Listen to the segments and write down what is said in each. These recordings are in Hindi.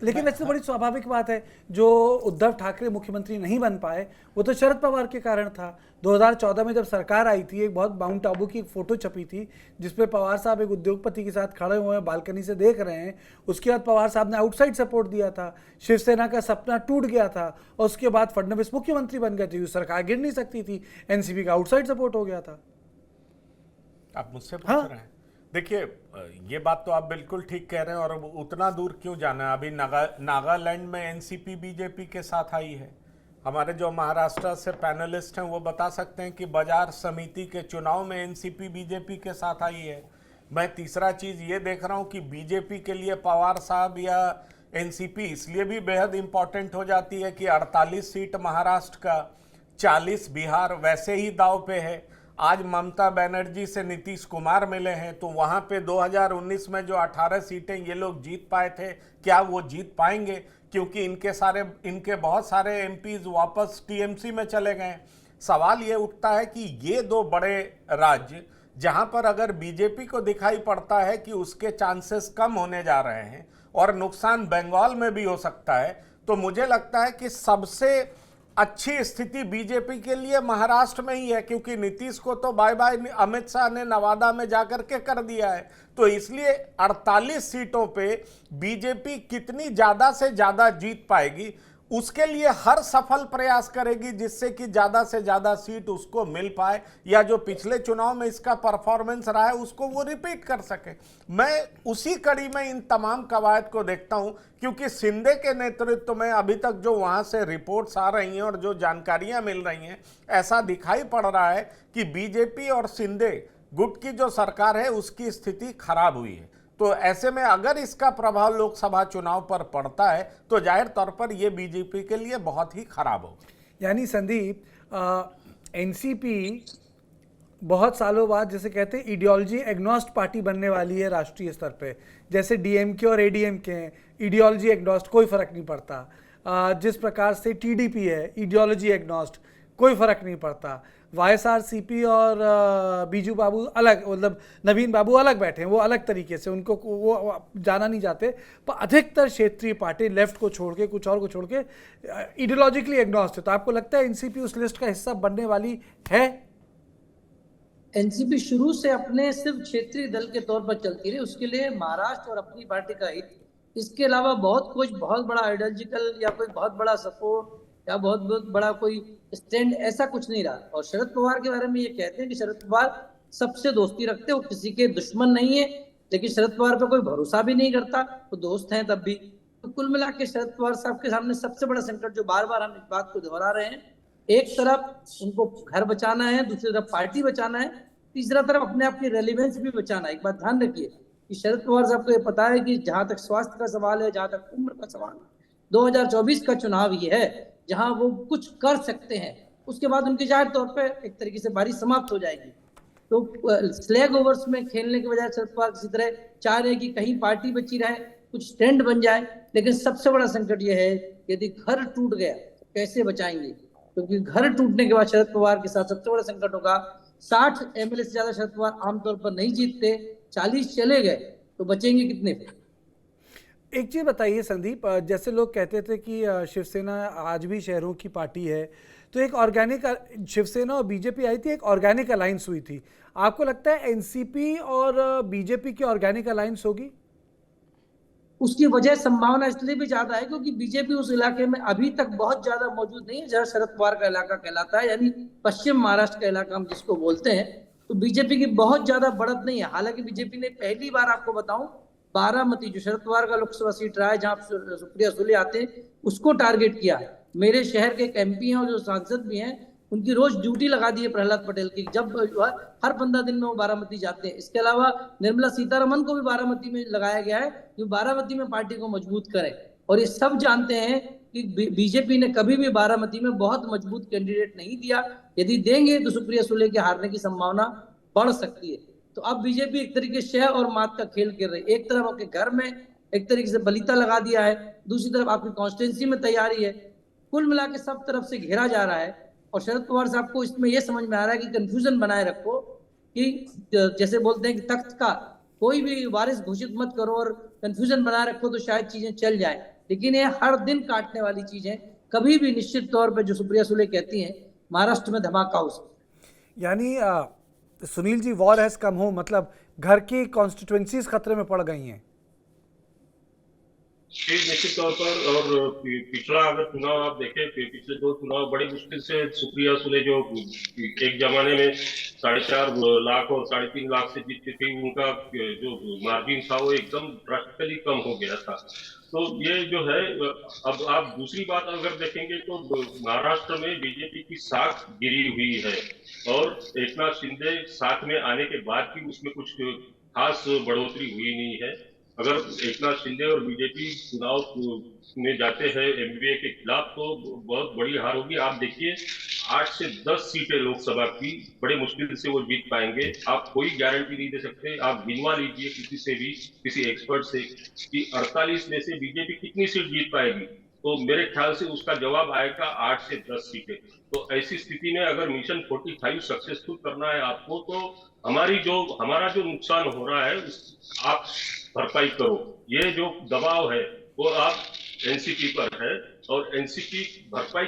लेकिन वैसे तो बड़ी स्वाभाविक बात है, जो उद्धव ठाकरे मुख्यमंत्री नहीं बन पाए वो तो शरद पवार के कारण था। 2014 में जब सरकार आई थी, एक बहुत माउंट आबू की एक फोटो छपी थी जिसपे पवार साहब एक उद्योगपति के साथ खड़े हुए हैं, बालकनी से देख रहे हैं। उसके बाद पवार साहब ने आउटसाइड सपोर्ट दिया था, शिवसेना का सपना टूट गया था और उसके बाद फडणवीस मुख्यमंत्री बन गए थे, सरकार गिर नहीं सकती थी, एनसीपी का आउटसाइड सपोर्ट हो गया था। आप मुझसे पूछ हाँ। रहे हैं। देखिए, ये बात तो आप बिल्कुल ठीक कह रहे हैं, और उतना दूर क्यों जाना है। अभी नागालैंड में एनसीपी बीजेपी के साथ आई है। हमारे जो महाराष्ट्र से पैनलिस्ट हैं वो बता सकते हैं कि बाजार समिति के चुनाव में एनसीपी बीजेपी के साथ आई है। मैं तीसरा चीज ये देख रहा हूं कि बीजेपी के लिए पवार साहब या एनसीपी इसलिए भी बेहद इंपॉर्टेंट हो जाती है कि 48 सीट महाराष्ट्र का, 40 बिहार वैसे ही दांव पे है। आज ममता बनर्जी से नीतीश कुमार मिले हैं, तो वहां पे 2019 में जो 18 सीटें ये लोग जीत पाए थे, क्या वो जीत पाएंगे? क्योंकि इनके बहुत सारे एमपीज वापस टीएमसी में चले गए। सवाल ये उठता है कि ये दो बड़े राज्य जहां पर अगर बीजेपी को दिखाई पड़ता है कि उसके चांसेस कम होने जा रहे हैं और नुकसान बंगाल में भी हो सकता है, तो मुझे लगता है कि सबसे अच्छी स्थिति बीजेपी के लिए महाराष्ट्र में ही है, क्योंकि नीतीश को तो बाय बाय अमित शाह ने नवादा में जाकर के कर दिया है। तो इसलिए 48 सीटों पे बीजेपी कितनी ज्यादा से ज्यादा जीत पाएगी, उसके लिए हर सफल प्रयास करेगी जिससे कि ज्यादा से ज्यादा सीट उसको मिल पाए, या जो पिछले चुनाव में इसका परफॉर्मेंस रहा है उसको वो रिपीट कर सके। मैं उसी कड़ी में इन तमाम कवायद को देखता हूं, क्योंकि शिंदे के नेतृत्व में अभी तक जो वहां से रिपोर्ट्स आ रही हैं और जो जानकारियां मिल रही हैं, ऐसा दिखाई पड़ रहा है कि बीजेपी और शिंदे गुट की जो सरकार है उसकी स्थिति खराब हुई है। तो ऐसे में अगर इसका प्रभाव लोकसभा चुनाव पर पड़ता है तो जाहिर तौर पर यह बीजेपी के लिए बहुत ही खराब होगा। यानी संदीप, एनसीपी बहुत सालों बाद, जैसे कहते हैं, आइडियोलॉजी एग्नोस्ट पार्टी बनने वाली है राष्ट्रीय स्तर पे। जैसे डीएमके और एडीएमके हैं, आइडियोलॉजी एग्नोस्ट, कोई फर्क नहीं पड़ता। जिस प्रकार से टीडीपी है, आइडियोलॉजी एग्नोस्ट, कोई फर्क नहीं पड़ता। वाईएसआरसीपी और बीजू बाबू अलग, मतलब नवीन बाबू अलग बैठे हैं, वो अलग तरीके से, उनको वो जाना नहीं चाहते। पर अधिकतर क्षेत्रीय पार्टी लेफ्ट को छोड़ के, कुछ और को छोड़ के, आइडियोलॉजिकली एग्नोस्ट है। तो आपको लगता है एनसीपी उस लिस्ट का हिस्सा बनने वाली है? एनसीपी शुरू से अपने सिर्फ क्षेत्रीय दल के तौर पर चलती रही, उसके लिए महाराष्ट्र और अपनी पार्टी का हित, इसके अलावा बहुत बड़ा आइडियोलॉजिकल या कोई बहुत बड़ा सपोर्ट या बहुत बड़ा कोई स्टैंड ऐसा कुछ नहीं रहा। और शरद पवार के बारे में ये कहते हैं कि शरद पवार सबसे दोस्ती रखते, वो किसी के दुश्मन नहीं है, लेकिन शरद पवार पर कोई भरोसा भी नहीं करता, तो दोस्त हैं तब भी। तो कुल मिला के शरद पवार साहब के सामने सबसे बड़ा संकट, जो बार बार हम इस बात को दोहरा रहे हैं, एक तरफ उनको घर बचाना है, दूसरी तरफ पार्टी बचाना है, तीसरा तरफ अपने आप की रेलिवेंस भी बचाना है। एक बात ध्यान रखिए कि शरद पवार साहब को ये पता है कि जहां तक स्वास्थ्य का सवाल है, जहां तक उम्र का सवाल है, 2024 का चुनाव ये है जहां वो कुछ कर सकते हैं, उसके बाद उनकी जाहिर तौर पे एक तरीके से बारी समाप्त हो जाएगी। तो स्लैग ओवर्स में खेलने के बजाय शरद पवार किसी तरह चाह रहे हैं कि कहीं पार्टी बची रहे, कुछ स्टैंड बन जाए। लेकिन सबसे बड़ा संकट यह है, यदि घर टूट गया तो कैसे बचाएंगे, क्योंकि घर टूटने के बाद शरद पवार के साथ सबसे बड़ा संकट होगा। 60 एमएलए से ज्यादा शरद पवार आमतौर पर नहीं जीतते, 40 चले गए तो बचेंगे कितने? एक चीज़ बताइए संदीप, जैसे लोग कहते थे कि शिवसेना आज भी शहरों की पार्टी है, तो एक ऑर्गेनिक, शिवसेना और बीजेपी आई थी, एक ऑर्गेनिक अलायंस हुई थी। आपको लगता है एनसीपी और बीजेपी की ऑर्गेनिक अलायंस होगी? उसकी वजह संभावना इसलिए भी ज्यादा है क्योंकि बीजेपी उस इलाके में अभी तक बहुत ज्यादा मौजूद नहीं है जहां शरद पवार का इलाका कहलाता है, यानी पश्चिम महाराष्ट्र का इलाका हम जिसको बोलते हैं। तो बीजेपी की बहुत ज्यादा बढ़त नहीं है। हालांकि बीजेपी ने पहली बार, आपको बताऊं, बारामती, जो शरद पवार का लोकसभा सीट रहा है, जहां सुप्रिया सुले आते हैं, उसको टारगेट किया। मेरे शहर के एक एमपी हैं और जो सांसद भी हैं, उनकी रोज ड्यूटी लगा दी है प्रहलाद पटेल की, जब हर 15 दिन में वो बारामती जाते हैं। इसके अलावा निर्मला सीतारमन को भी बारामती में लगाया गया है, जो बारामती में पार्टी को मजबूत करे। और ये सब जानते हैं कि बीजेपी ने कभी भी बारामती में बहुत मजबूत कैंडिडेट नहीं दिया। यदि देंगे तो सुप्रिया सुले के हारने की संभावना बढ़ सकती है। तो अब बीजेपी एक तरीके शह और मात का खेल खेल रही है। एक तरफ आपके घर में एक तरीके से बलीता लगा दिया है, दूसरी तरफ आपकी कॉन्स्टिट्यूंसी में तैयारी है। कुल मिला के सब तरफ से घेरा जा रहा है। और शरद पवार साहब को इसमें यह समझ में आ रहा है कि कंफ्यूजन बनाए रखो, कि जैसे बोलते हैं कि तख्त का कोई भी वारिस घोषित मत करो और कंफ्यूजन बनाए रखो तो शायद चीजें चल जाए। लेकिन ये हर दिन काटने वाली चीज है। कभी भी निश्चित तौर पे जो सुप्रिया सुले कहती हैं, महाराष्ट्र में धमाका हो सकता है। यानी Sunil ji, war has come home, मतलब घर की कॉन्स्टिट्यूएंसीज खतरे में पड़ गई हैं। जी, निश्चित तौर पर। और पिछला अगर चुनाव आप देखें, पिछले 2 चुनाव बड़ी मुश्किल से सुप्रिया सुले, जो एक जमाने में 4.5 लाख और 3.5 लाख से जीतती थी, उनका जो मार्जिन था वो एकदम ड्रास्टिकली कम हो गया था। तो ये जो है, अब आप दूसरी बात अगर देखेंगे तो महाराष्ट्र में बीजेपी की साख गिरी हुई है, और एकनाथ शिंदे साथ में आने के बाद भी उसमें कुछ खास बढ़ोतरी हुई नहीं है। अगर एकनाथ शिंदे और बीजेपी चुनाव में जाते हैं एमवीए के खिलाफ, तो बहुत बड़ी हार होगी। आप देखिए, 8 से 10 सीटें लोकसभा की बड़े मुश्किल से वो जीत पाएंगे। आप कोई गारंटी नहीं दे सकते। आप गिनवा लीजिए किसी से भी, किसी एक्सपर्ट से, कि 48 में से बीजेपी कितनी सीट जीत पाएगी। तो मेरे ख्याल से उसका जवाब आएगा 8 से 10 सीटें। तो ऐसी स्थिति में अगर मिशन 45 सक्सेसफुल करना है आपको, तो हमारा जो नुकसान हो रहा है आप भरपाई करो। ये जो दबाव है वो आप एनसीपी पर है, और एनसीपी भरपाई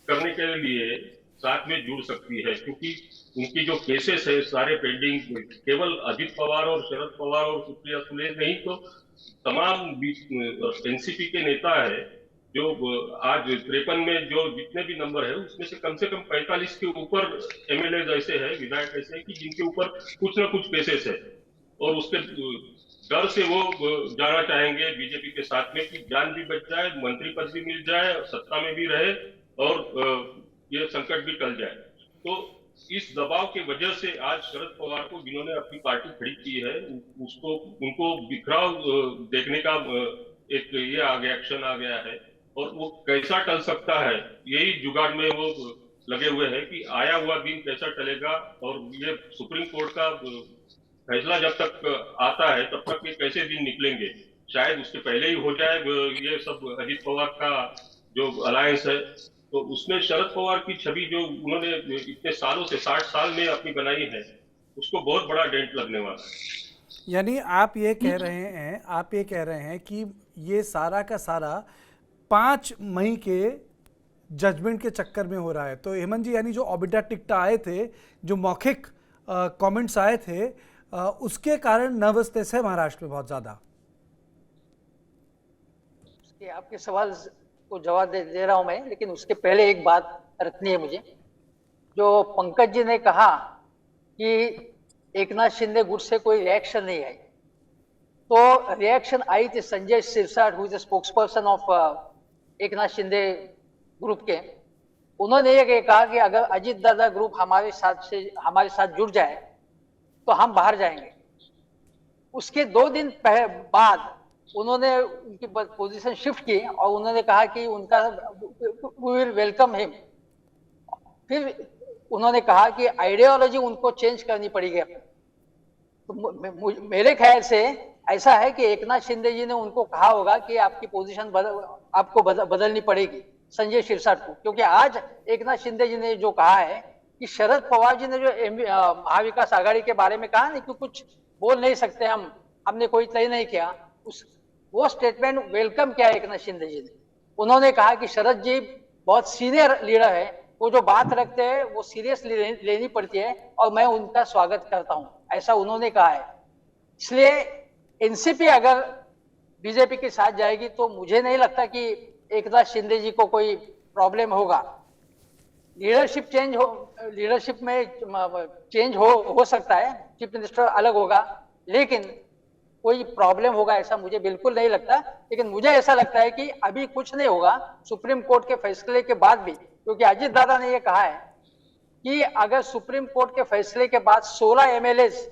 करने के लिए साथ में जुड़ सकती है, क्योंकि उनकी जो केसेस है सारे पेंडिंग, केवल अजित पवार और शरद पवार और सुप्रिया सुले नहीं, तो तमाम एनसीपी के नेता है जो आज 53 में जो जितने भी नंबर है उसमें से कम 45 के ऊपर एमएलए ऐसे हैं, विधायक ऐसे हैं कि जिनके ऊपर कुछ ना कुछ केसेस है, और उसके डर से वो जाना चाहेंगे बीजेपी के साथ में, कि जान भी बच जाए, मंत्री पद भी मिल जाए, सत्ता में भी रहे, और ये संकट भी टल जाए। तो इस दबाव के वजह से आज शरद पवार को, जिन्होंने अपनी पार्टी खड़ी की है, उनको बिखराव देखने का एक ये आ गया, एक्शन आ गया है, और वो कैसा टल सकता है, यही जुगाड़ में वो लगे हुए हैं कि आया हुआ दिन कैसा टलेगा, और ये सुप्रीम कोर्ट का फैसला जब तक आता है तब तक ये कैसे दिन निकलेंगे, शायद उसके पहले ही हो जाए ये सब। अजित पवार का जो अलायंस है, तो उसमें शरद पवार की छवि जो उन्होंने इतने सालों से 60 साल में अपनी बनाई है, उसको बहुत बड़ा डेंट लगने वाला है। यानी आप ये कह रहे हैं कि ये सारा का सारा 5 मई के जजमेंट के चक्कर में हो रहा है। तो हेमंत जी, यानी जो ऑबिटा टिकटा आए थे, जो मौखिक कमेंट्स आए थे, उसके कारण नर्वसनेस है महाराष्ट्र में बहुत ज्यादा। आपके सवाल को जवाब दे रहा हूं मैं, लेकिन उसके पहले एक बात रखनी है मुझे। जो पंकज जी ने कहा कि एकनाथ शिंदे गुट से कोई रिएक्शन नहीं आई, तो रिएक्शन आई थी Sanjay Sirsat, who is the spokesperson of Eknath Shinde group के। उन्होंने ये कहा कि अगर अजित दादा ग्रुप हमारे साथ जुड़ जाए तो हम बाहर जाएंगे। उसके 2 दिन बाद उन्होंने उनकी पोजीशन शिफ्ट की और उन्होंने कहा कि उनका वी विल वेलकम हिम। फिर उन्होंने कहा कि आइडियोलॉजी उनको चेंज करनी पड़ेगी। तो मेरे ख्याल से ऐसा है कि एकनाथ शिंदे जी ने उनको कहा होगा कि आपकी पोजीशन आपको बदलनी पड़ेगी, संजय सिरसाट को। क्योंकि आज एकनाथ शिंदे जी ने जो कहा है कि शरद पवार जी ने जो महाविकास आघाड़ी के बारे में कहा नहीं कि कुछ बोल नहीं सकते, हमने कोई तय नहीं किया, वो स्टेटमेंट वेलकम किया एकनाथ शिंदे जी ने। उन्होंने कहा कि शरद जी बहुत सीनियर लीडर है, वो जो बात रखते हैं वो सीरियसली लेनी पड़ती है और मैं उनका स्वागत करता हूं, ऐसा उन्होंने कहा है। इसलिए एनसीपी अगर बीजेपी के साथ जाएगी तो मुझे नहीं लगता कि एकनाथ शिंदे जी को कोई प्रॉब्लम होगा। लीडरशिप में चेंज हो सकता है, चीफ मिनिस्टर अलग होगा, लेकिन कोई प्रॉब्लम होगा ऐसा मुझे बिल्कुल नहीं लगता। लेकिन मुझे ऐसा लगता है कि अभी कुछ नहीं होगा सुप्रीम कोर्ट के फैसले के बाद भी, क्योंकि अजित दादा ने यह कहा है कि अगर सुप्रीम कोर्ट के फैसले के बाद 16 एमएलएज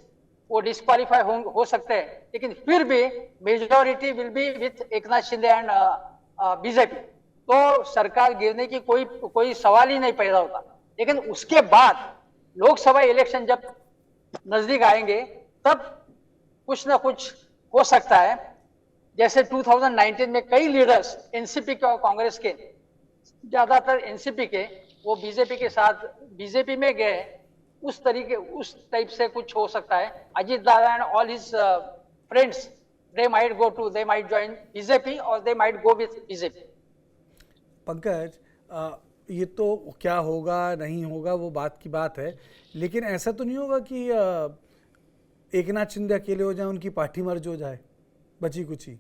वो डिस्क्वालीफाई हो सकते हैं, लेकिन फिर भी majority will be with Eknath Shinde and BJP, तो सरकार गिरने की कोई सवाल ही नहीं पैदा होता। लेकिन उसके बाद लोकसभा इलेक्शन जब नजदीक आएंगे तब कुछ ना कुछ हो सकता है। जैसे 2019 में कई लीडर्स एनसीपी के और कांग्रेस के, ज्यादातर एनसीपी के, वो बीजेपी के साथ बीजेपी में गए, उस टाइप से कुछ हो सकता है। Ajit Dada and all his friends they might join BJP or they might go with BJP. Pankaj, ये तो क्या होगा नहीं होगा वो बात की बात है, लेकिन ऐसा तो नहीं होगा कि एकनाथ शिंदे अकेले हो जाए, उनकी पार्टी मर्ज हो जाए बची कुची?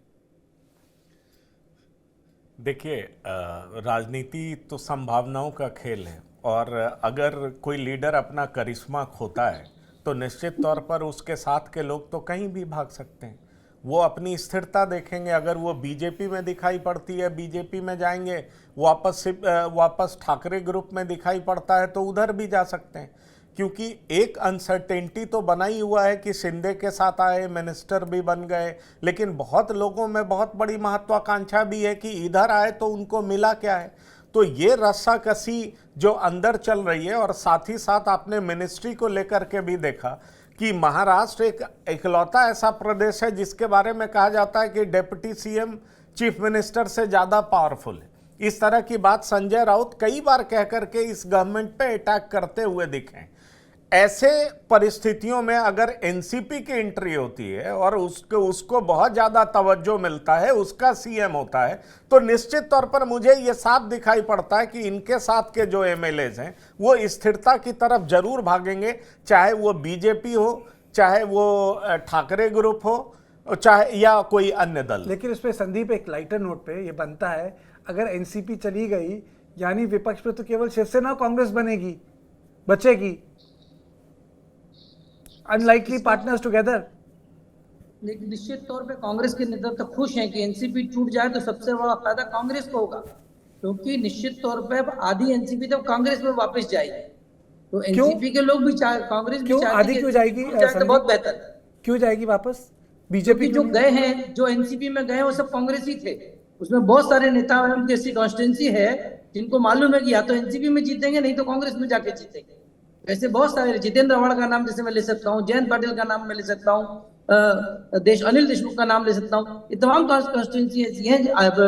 देखिए, राजनीति तो संभावनाओं का खेल है, और अगर कोई लीडर अपना करिश्मा खोता है तो निश्चित तौर पर उसके साथ के लोग तो कहीं भी भाग सकते हैं। वो अपनी स्थिरता देखेंगे। अगर वो बीजेपी में दिखाई पड़ती है, बीजेपी में जाएंगे, वापस ठाकरे ग्रुप में दिखाई पड़ता है तो उधर भी जा सकते हैं, क्योंकि एक अनसर्टेनिटी तो बना ही हुआ है कि शिंदे के साथ आए, मिनिस्टर भी बन गए, लेकिन बहुत लोगों में बहुत बड़ी महत्वाकांक्षा भी है कि इधर आए तो उनको मिला क्या है। तो ये रस्साकसी जो अंदर चल रही है, और साथ ही साथ आपने मिनिस्ट्री को लेकर के भी देखा कि महाराष्ट्र एक इकलौता ऐसा प्रदेश है जिसके बारे में कहा जाता है कि डिप्टी सीएम चीफ मिनिस्टर से ज़्यादा पावरफुल है। इस तरह की बात संजय राउत कई बार कह करके इस गवर्नमेंट पे अटैक करते हुए दिखे। ऐसे परिस्थितियों में अगर एनसीपी की एंट्री होती है और उसको बहुत ज़्यादा तवज्जो मिलता है, उसका सीएम होता है, तो निश्चित तौर पर मुझे ये साफ दिखाई पड़ता है कि इनके साथ के जो एमएलएज हैं वो स्थिरता की तरफ जरूर भागेंगे, चाहे वो बीजेपी हो, चाहे वो ठाकरे ग्रुप हो, चाहे या कोई अन्य दल। लेकिन इस पे संदीप, एक लाइटर नोट पे ये बनता है, अगर एनसीपी चली गई यानी विपक्ष पे तो केवल शिवसेना कांग्रेस बनेगी, बचेगी, अनलाइकली पार्टनर्स टुगेदर। लेकिन निश्चित तौर पे कांग्रेस के नेता तो खुश हैं कि एनसीपी टूट जाए तो सबसे बड़ा फायदा कांग्रेस को होगा, क्योंकि निश्चित तौर पे अब आधी एनसीपी तो कांग्रेस में वापस जाएगी। तो एनसीपी के लोग भी कांग्रेस भी आधी क्यों जाएगी? तो बहुत बेहतर। क्यों जाएगी वापस? बीजेपी जो गए हैं, जो एनसीपी में गए वो सब कांग्रेस ही थे। उसमें बहुत सारे नेता उनकी ऐसी कॉन्स्टिट्यूंसी है जिनको मालूम है कि या तो एनसीपी में जीतेंगे, नहीं तो कांग्रेस में जाके जीतेंगे। वैसे बहुत सारे, जितेंद्र आव्हाड का नाम जैसे मैं ले सकता हूँ, जयंत पाटिल का नाम मैं ले सकता हूँ, अनिल देशमुख का नाम ले सकता हूँ। ये तमाम कॉन्स्टिट्यूंसी ऐसी हैं,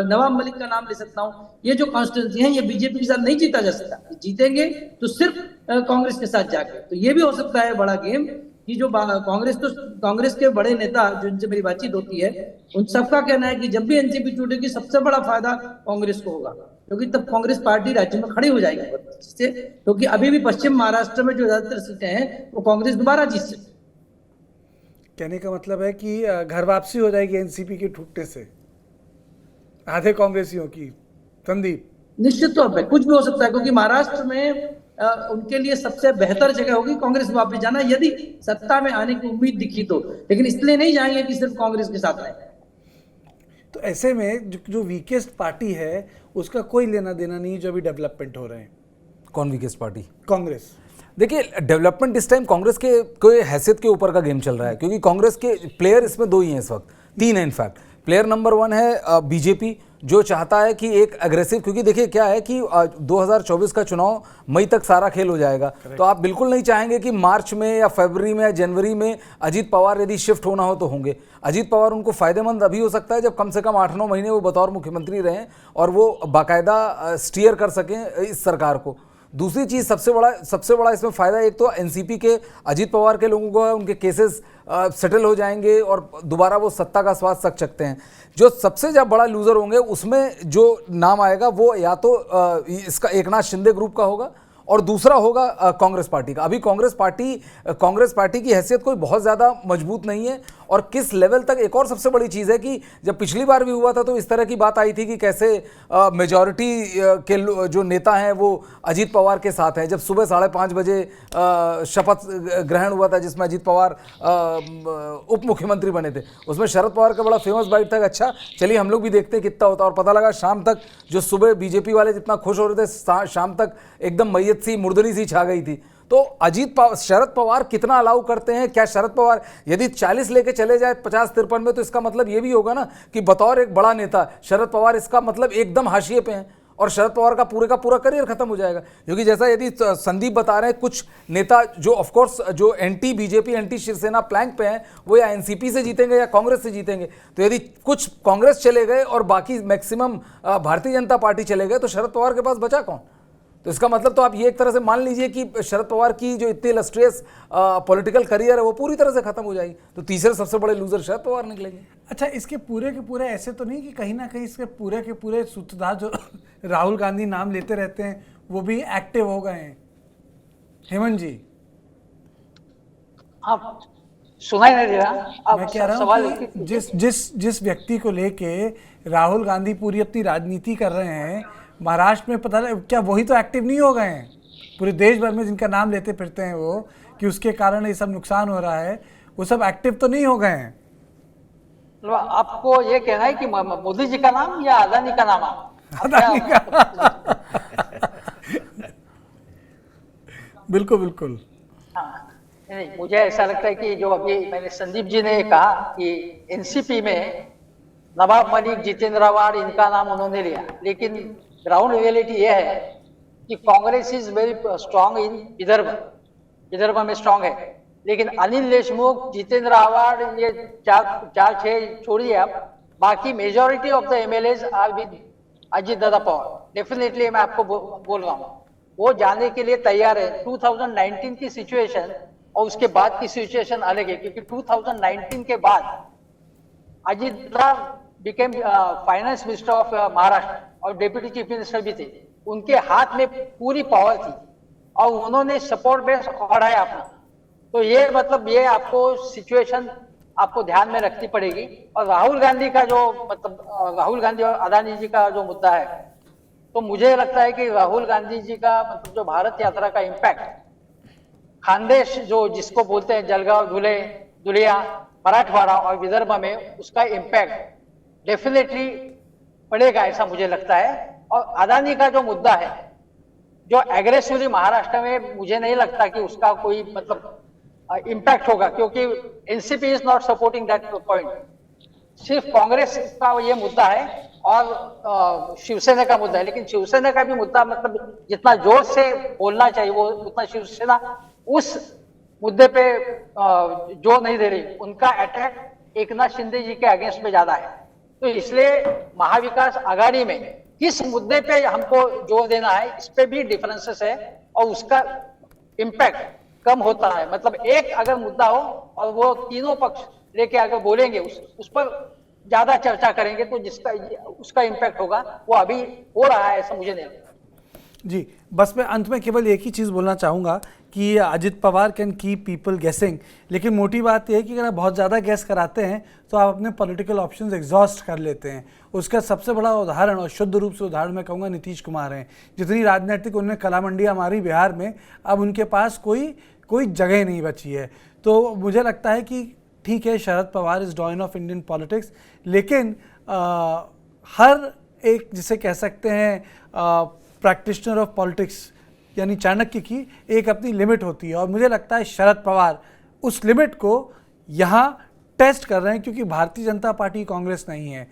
नवाब मलिक का नाम ले सकता हूँ। ये जो कॉन्स्टिट्यूंसी हैं ये बीजेपी के साथ नहीं जीता जा सकता, जीतेंगे तो सिर्फ कांग्रेस के साथ जाके। तो ये भी हो सकता है बड़ा गेम कि जो कांग्रेस के बड़े नेता जिनसे मेरी बातचीत होती है, उन सबका कहना है कि जब भी एनसीपी टूटेगी सबसे बड़ा फायदा कांग्रेस को होगा, क्योंकि तब कांग्रेस पार्टी राज्य में खड़ी हो जाएगी जिससे, क्योंकि अभी भी पश्चिम महाराष्ट्र में जो ज्यादातर सीटें हैं वो कांग्रेस दोबारा जीत सकती। कहने का मतलब है कि घर वापसी हो जाएगी एनसीपी के टूटने से आधे कांग्रेसियों की। संदीप, निश्चित तौर पर कुछ भी हो सकता है, क्योंकि महाराष्ट्र में उनके लिए सबसे बेहतर जगह होगी कांग्रेस में वापस जाना, यदि सत्ता में आने की उम्मीद दिखी तो। लेकिन इसलिए नहीं जाएंगे कि सिर्फ कांग्रेस के साथ रहें। तो ऐसे में जो वीकेस्ट पार्टी है उसका कोई लेना देना नहीं जो अभी डेवलपमेंट हो रहे हैं। कौन वीकेस्ट पार्टी? कांग्रेस। देखिए, डेवलपमेंट इस टाइम कांग्रेस के कोई हैसियत के ऊपर का गेम चल रहा है, क्योंकि कांग्रेस के प्लेयर इसमें दो ही हैं इस वक्त, तीन हैं इनफैक्ट। प्लेयर नंबर वन है बीजेपी, जो चाहता है कि एक अग्रेसिव, क्योंकि देखिए क्या है कि 2024 का चुनाव मई तक सारा खेल हो जाएगा, तो आप बिल्कुल नहीं चाहेंगे कि मार्च में या फरवरी में या जनवरी में अजीत पवार यदि शिफ्ट होना हो तो होंगे। अजीत पवार उनको फायदेमंद अभी हो सकता है जब कम से कम 8-9 महीने वो बतौर मुख्यमंत्री रहें और वो बाकायदा स्टीयर कर सकें इस सरकार को। दूसरी चीज़ सबसे बड़ा इसमें फ़ायदा, एक तो एनसीपी के अजीत पवार के लोगों को है, उनके केसेस सेटल हो जाएंगे और दोबारा वो सत्ता का स्वाद चख सकते हैं। जो सबसे ज़्यादा बड़ा लूज़र होंगे उसमें जो नाम आएगा वो या तो इसका एकनाथ शिंदे ग्रुप का होगा और दूसरा होगा कांग्रेस पार्टी का। अभी कांग्रेस पार्टी की हैसियत कोई बहुत ज़्यादा मजबूत नहीं है, और किस लेवल तक। एक और सबसे बड़ी चीज़ है कि जब पिछली बार भी हुआ था तो इस तरह की बात आई थी कि कैसे मेजॉरिटी के जो नेता हैं वो अजीत पवार के साथ हैं। जब सुबह 5:30 बजे शपथ ग्रहण हुआ था जिसमें अजीत पवार उप मुख्यमंत्री बने थे, उसमें शरद पवार का बड़ा फेमस बाइट था, अच्छा चलिए हम लोग भी देखते हैं कितना होता है। और पता लगा शाम तक जो सुबह बीजेपी वाले जितना खुश हो रहे थे, शाम तक एकदम मैयत सी मुर्दरी सी छा गई थी। तो शरद पवार कितना अलाउ करते हैं? क्या शरद पवार यदि 40 लेके चले जाए 50-53 में, तो इसका मतलब ये भी होगा ना कि बतौर एक बड़ा नेता शरद पवार इसका मतलब एकदम हाशिए पे हैं और शरद पवार का पूरा करियर खत्म हो जाएगा। क्योंकि जैसा यदि संदीप बता रहे हैं, कुछ नेता जो ऑफकोर्स जो anti BJP anti Shivsena plank पे हैं वो या एनसीपी से जीतेंगे या कांग्रेस से जीतेंगे। तो यदि कुछ कांग्रेस चले गए और बाकी मैक्सिमम भारतीय जनता पार्टी चले गए तो शरद पवार के पास बचा कौन? तो इसका मतलब तो आप ये एक तरह से मान लीजिए कि शरद पवार की जो इतनी इलस्ट्रियस पॉलिटिकल करियर है वो पूरी तरह से खत्म हो जाएगी, तो तीसरे सबसे बड़े लूजर शरद पवार निकलेंगे। अच्छा, इसके पूरे के पूरे ऐसे तो नहीं कि कहीं ना कहीं इसके पूरे के पूरे सूत्रधार जो राहुल गांधी नाम लेते रहते हैं वो भी एक्टिव हो गए हैं? हेमंत जी, आप सुनाई नहीं दे रहा? आप मैं कह रहा सवाल हूँ कि जिस व्यक्ति को लेके राहुल गांधी पूरी अपनी राजनीति कर रहे हैं महाराष्ट्र में, पता नहीं क्या वही तो एक्टिव नहीं हो गए हैं? पूरे देश भर में जिनका नाम लेते फिरते हैं वो कि उसके कारण ये सब नुकसान हो रहा है, वो सब एक्टिव तो नहीं हो गए हैं? आपको ये कहना है कि मोदी जी का नाम या अदानी का नाम? अदानी का बिल्कुल बिल्कुल। हाँ, नहीं, मुझे ऐसा लगता है कि जो अभी मैंने संदीप जी ने कहा कि एनसीपी में नवाब मलिक, जितेंद्र आव्हाड इनका नाम उन्होंने लिया, लेकिन ग्राउंड रियलिटी ये है कि Congress is very strong in Vidarbha में स्ट्रांग है, लेकिन अनिल देशमुख, जितेंद्र आव्हाड, ये चार छह छोड़िए आप, बाकी majority of the MLAs are with Ajit Dada Pawar. Definitely मैं आपको बोल रहा हूँ वो जाने के लिए तैयार है। 2019 की सिचुएशन और उसके बाद की सिचुएशन अलग है, क्योंकि 2019 के बाद Ajit Dada became finance minister of Maharashtra और डेप्यूटी चीफ मिनिस्टर भी थे, उनके हाथ में पूरी पावर थी और उन्होंने सपोर्ट बेस बढ़ाया अपना। तो ये मतलब ये आपको सिचुएशन आपको ध्यान में रखनी पड़ेगी। और राहुल गांधी का जो मतलब राहुल गांधी और अदानी जी का जो मुद्दा है, तो मुझे लगता है कि राहुल गांधी जी का मतलब जो भारत यात्रा का इम्पैक्ट खानदेश जो जिसको बोलते हैं जलगांव, धुलिया, मराठवाड़ा और विदर्भ में, उसका इम्पैक्ट डेफिनेटली पड़ेगा ऐसा मुझे लगता है। और अदानी का जो मुद्दा है जो एग्रेसिवली महाराष्ट्र में, मुझे नहीं लगता कि उसका कोई मतलब इम्पैक्ट होगा, क्योंकि NCP is not supporting that point. सिर्फ कांग्रेस का ये मुद्दा है और शिवसेना का मुद्दा है, लेकिन शिवसेना का भी मुद्दा मतलब जितना जोर से बोलना चाहिए वो उतना शिवसेना उस मुद्दे पे जोर नहीं दे रही। उनका अटैक एकनाथ शिंदे जी के अगेंस्ट में ज्यादा है। तो इसलिए महाविकास आघाड़ी में किस मुद्दे पे हमको जोर देना है, इस पे भी डिफरेंसेस है और उसका इम्पैक्ट कम होता है। मतलब एक अगर मुद्दा हो और वो तीनों पक्ष लेके अगर बोलेंगे उस पर ज्यादा चर्चा करेंगे तो जिसका उसका इम्पैक्ट होगा वो अभी हो रहा है, ऐसा मुझे नहीं लगता। जी, बस मैं अंत में केवल एक ही चीज़ बोलना चाहूँगा कि Ajit Pawar can keep people गेसिंग, लेकिन मोटी बात यह है कि अगर आप बहुत ज़्यादा गेस कराते हैं तो आप अपने पॉलिटिकल ऑप्शंस एग्जॉस्ट कर लेते हैं। उसका सबसे बड़ा उदाहरण और शुद्ध रूप से उदाहरण मैं कहूँगा नीतीश कुमार हैं। जितनी राजनीतिक उन्होंने कलामंडियाँ मारी बिहार में, अब उनके पास कोई जगह नहीं बची है। तो मुझे लगता है कि ठीक है, Sharad Pawar is don of Indian politics, लेकिन हर एक जिसे कह सकते हैं प्रैक्टिशनर ऑफ पॉलिटिक्स यानी चाणक्य की एक अपनी लिमिट होती है, और मुझे लगता है शरद पवार उस लिमिट को यहाँ टेस्ट कर रहे हैं, क्योंकि भारतीय जनता पार्टी कांग्रेस नहीं है।